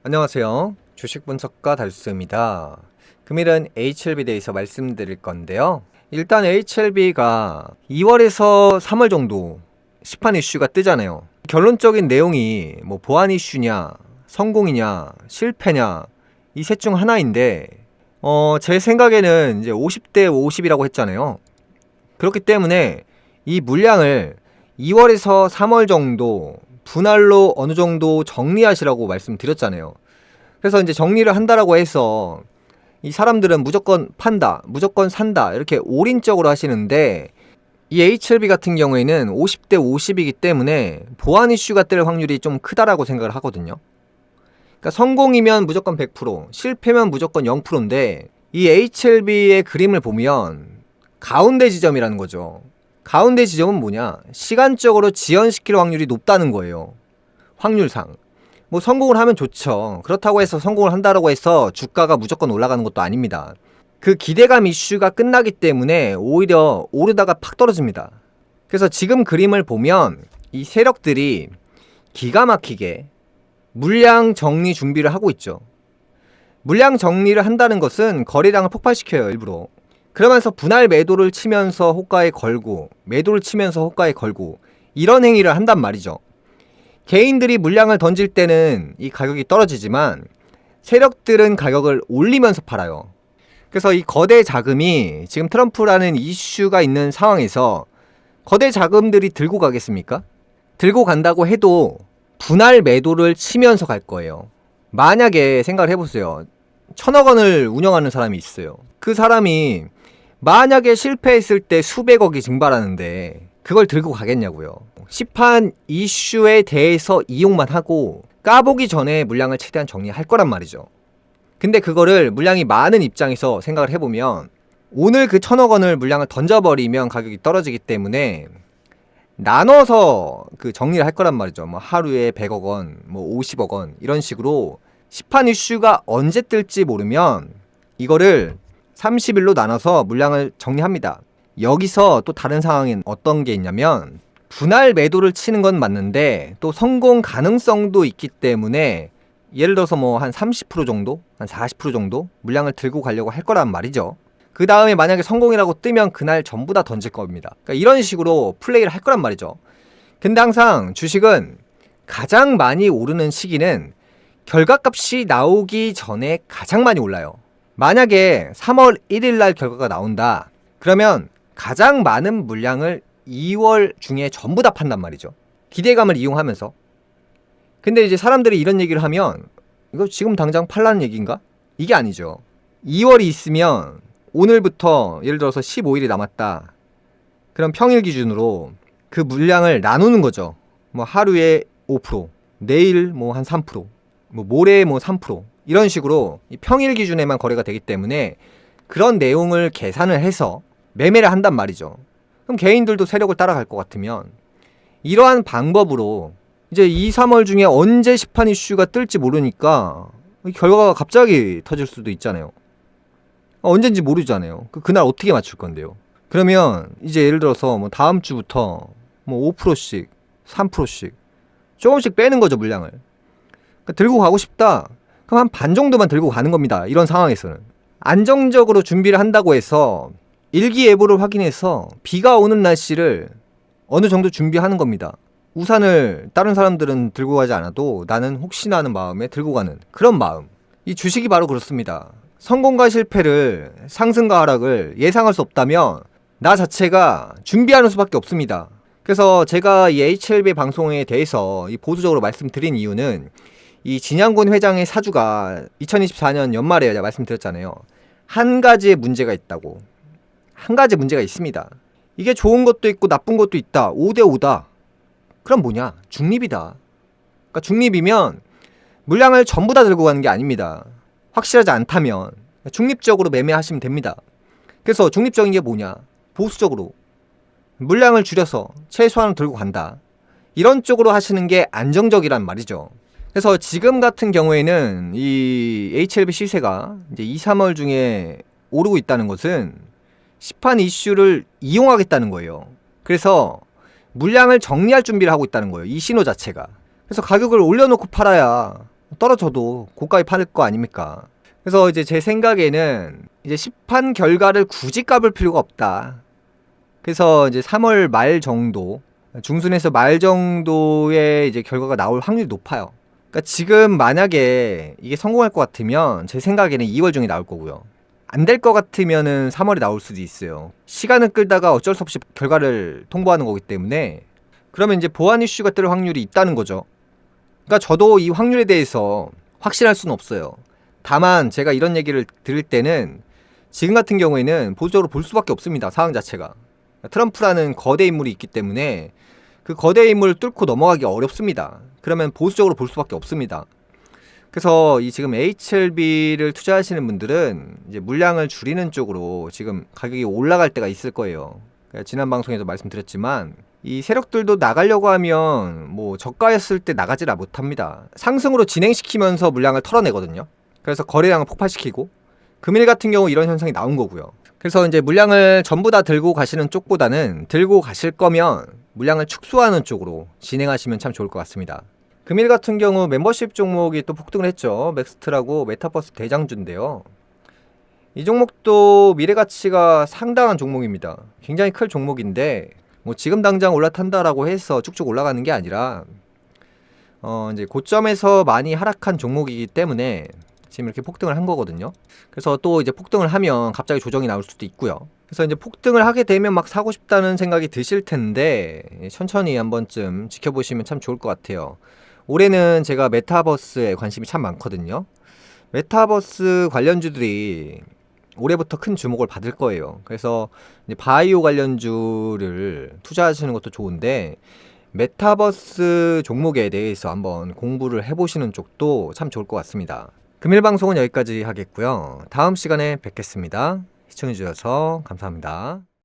안녕하세요. 주식 분석가 달수입니다. 금일은 HLB에 대해서 말씀드릴 건데요. 일단 HLB가 2월에서 3월 정도 시판 이슈가 뜨잖아요. 결론적인 내용이 뭐 보안 이슈냐, 성공이냐, 실패냐 이 셋 중 하나인데 제 생각에는 이제 50대 50이라고 했잖아요. 그렇기 때문에 이 물량을 2월에서 3월 정도 분할로 어느 정도 정리하시라고 말씀드렸잖아요. 그래서 이제 정리를 한다라고 해서 이 사람들은 무조건 판다, 무조건 산다 이렇게 올인적으로 하시는데, 이 HLB 같은 경우에는 50대 50이기 때문에 보안 이슈가 뜰 확률이 좀 크다라고 생각을 하거든요. 그러니까 성공이면 무조건 100%, 실패면 무조건 0%인데 이 HLB의 그림을 보면 가운데 지점이라는 거죠. 가운데 지점은 뭐냐? 시간적으로 지연시킬 확률이 높다는 거예요. 확률상. 뭐 성공을 하면 좋죠. 그렇다고 해서 성공을 한다고 해서 주가가 무조건 올라가는 것도 아닙니다. 그 기대감 이슈가 끝나기 때문에 오히려 오르다가 팍 떨어집니다. 그래서 지금 그림을 보면 이 세력들이 기가 막히게 물량 정리 준비를 하고 있죠. 물량 정리를 한다는 것은 거래량을 폭발시켜요, 일부러. 그러면서 분할 매도를 치면서 호가에 걸고, 매도를 치면서 호가에 걸고, 이런 행위를 한단 말이죠. 개인들이 물량을 던질 때는 이 가격이 떨어지지만 세력들은 가격을 올리면서 팔아요. 그래서 이 거대 자금이 지금 트럼프라는 이슈가 있는 상황에서 거대 자금들이 들고 가겠습니까? 들고 간다고 해도 분할 매도를 치면서 갈 거예요. 만약에 생각을 해보세요. 1,000억 원을 운영하는 사람이 있어요. 그 사람이 만약에 실패했을 때 수백억이 증발하는데 그걸 들고 가겠냐고요. 시판 이슈에 대해서 이용만 하고 까보기 전에 물량을 최대한 정리할 거란 말이죠. 근데 그거를 물량이 많은 입장에서 생각을 해보면 오늘 그 1,000억 원을 물량을 던져버리면 가격이 떨어지기 때문에 나눠서 그 정리를 할 거란 말이죠. 뭐 하루에 100억 원, 뭐 50억 원 이런 식으로 시판 이슈가 언제 뜰지 모르면 이거를 30일로 나눠서 물량을 정리합니다. 여기서 또 다른 상황은 어떤 게 있냐면 분할 매도를 치는 건 맞는데 또 성공 가능성도 있기 때문에 예를 들어서 뭐 한 30% 정도, 한 40% 정도 물량을 들고 가려고 할 거란 말이죠. 그 다음에 만약에 성공이라고 뜨면 그날 전부 다 던질 겁니다. 그러니까 이런 식으로 플레이를 할 거란 말이죠. 근데 항상 주식은 가장 많이 오르는 시기는 결과값이 나오기 전에 가장 많이 올라요. 만약에 3월 1일 날 결과가 나온다. 그러면 가장 많은 물량을 2월 중에 전부 다 판단 말이죠. 기대감을 이용하면서. 근데 이제 사람들이 이런 얘기를 하면 이거 지금 당장 팔라는 얘기인가? 이게 아니죠. 2월이 있으면 오늘부터 예를 들어서 15일이 남았다. 그럼 평일 기준으로 그 물량을 나누는 거죠. 뭐 하루에 5%, 내일 뭐 한 3%, 뭐 모레 뭐 3%, 이런 식으로 평일 기준에만 거래가 되기 때문에 그런 내용을 계산을 해서 매매를 한단 말이죠. 그럼 개인들도 세력을 따라갈 것 같으면 이러한 방법으로 이제 2, 3월 중에 언제 시판 이슈가 뜰지 모르니까 결과가 갑자기 터질 수도 있잖아요. 언젠지 모르잖아요. 그날 어떻게 맞출 건데요. 그러면 이제 예를 들어서 뭐 다음 주부터 뭐 5%씩, 3%씩 조금씩 빼는 거죠, 물량을. 그러니까 들고 가고 싶다. 그럼 한 반 정도만 들고 가는 겁니다. 이런 상황에서는. 안정적으로 준비를 한다고 해서 일기예보를 확인해서 비가 오는 날씨를 어느 정도 준비하는 겁니다. 우산을 다른 사람들은 들고 가지 않아도 나는 혹시나 하는 마음에 들고 가는 그런 마음. 이 주식이 바로 그렇습니다. 성공과 실패를, 상승과 하락을 예상할 수 없다면 나 자체가 준비하는 수밖에 없습니다. 그래서 제가 이 HLB 방송에 대해서 이 보수적으로 말씀드린 이유는 이 진양군 회장의 사주가 2024년 연말에 제가 말씀드렸잖아요. 한 가지의 문제가 있다고. 한 가지 문제가 있습니다. 이게 좋은 것도 있고 나쁜 것도 있다. 5대 5다. 그럼 뭐냐? 중립이다. 그러니까 중립이면 물량을 전부 다 들고 가는 게 아닙니다. 확실하지 않다면 중립적으로 매매하시면 됩니다. 그래서 중립적인 게 뭐냐? 보수적으로 물량을 줄여서 최소한을 들고 간다. 이런 쪽으로 하시는 게 안정적이란 말이죠. 그래서 지금 같은 경우에는 이 HLB 시세가 이제 2, 3월 중에 오르고 있다는 것은 시판 이슈를 이용하겠다는 거예요. 그래서 물량을 정리할 준비를 하고 있다는 거예요. 이 신호 자체가. 그래서 가격을 올려놓고 팔아야 떨어져도 고가에 팔을 거 아닙니까? 그래서 이제 제 생각에는 이제 시판 결과를 굳이 까볼 필요가 없다. 그래서 이제 3월 말 정도, 중순에서 말 정도의 이제 결과가 나올 확률이 높아요. 그러니까 지금 만약에 이게 성공할 것 같으면 제 생각에는 2월 중에 나올 거고요. 안 될 것 같으면은 3월에 나올 수도 있어요. 시간을 끌다가 어쩔 수 없이 결과를 통보하는 거기 때문에 그러면 이제 보안 이슈가 뜰 확률이 있다는 거죠. 그러니까 저도 이 확률에 대해서 확신할 수는 없어요. 다만 제가 이런 얘기를 들을 때는 지금 같은 경우에는 보수적으로 볼 수밖에 없습니다. 상황 자체가. 트럼프라는 거대 인물이 있기 때문에 그 거대 인물을 뚫고 넘어가기 어렵습니다. 그러면 보수적으로 볼 수밖에 없습니다. 그래서 이 지금 HLB를 투자하시는 분들은 이제 물량을 줄이는 쪽으로 지금 가격이 올라갈 때가 있을 거예요. 그러니까 지난 방송에도 말씀드렸지만 이 세력들도 나가려고 하면 뭐 저가였을 때 나가지라 못합니다. 상승으로 진행시키면서 물량을 털어내거든요. 그래서 거래량을 폭발시키고 금일 같은 경우 이런 현상이 나온 거고요. 그래서 이제 물량을 전부 다 들고 가시는 쪽보다는 들고 가실 거면 물량을 축소하는 쪽으로 진행하시면 참 좋을 것 같습니다. 금일 같은 경우 멤버십 종목이 또 폭등을 했죠. 맥스트라고 메타버스 대장주인데요. 이 종목도 미래 가치가 상당한 종목입니다. 굉장히 클 종목인데 뭐 지금 당장 올라탄다라고 해서 쭉쭉 올라가는 게 아니라 이제 고점에서 많이 하락한 종목이기 때문에 지금 이렇게 폭등을 한 거거든요. 그래서 또 이제 폭등을 하면 갑자기 조정이 나올 수도 있고요. 그래서 이제 폭등을 하게 되면 막 사고 싶다는 생각이 드실 텐데 천천히 한 번쯤 지켜보시면 참 좋을 것 같아요. 올해는 제가 메타버스에 관심이 참 많거든요. 메타버스 관련주들이 올해부터 큰 주목을 받을 거예요. 그래서 이제 바이오 관련주를 투자하시는 것도 좋은데 메타버스 종목에 대해서 한번 공부를 해보시는 쪽도 참 좋을 것 같습니다. 금일 방송은 여기까지 하겠고요. 다음 시간에 뵙겠습니다. 시청해주셔서 감사합니다.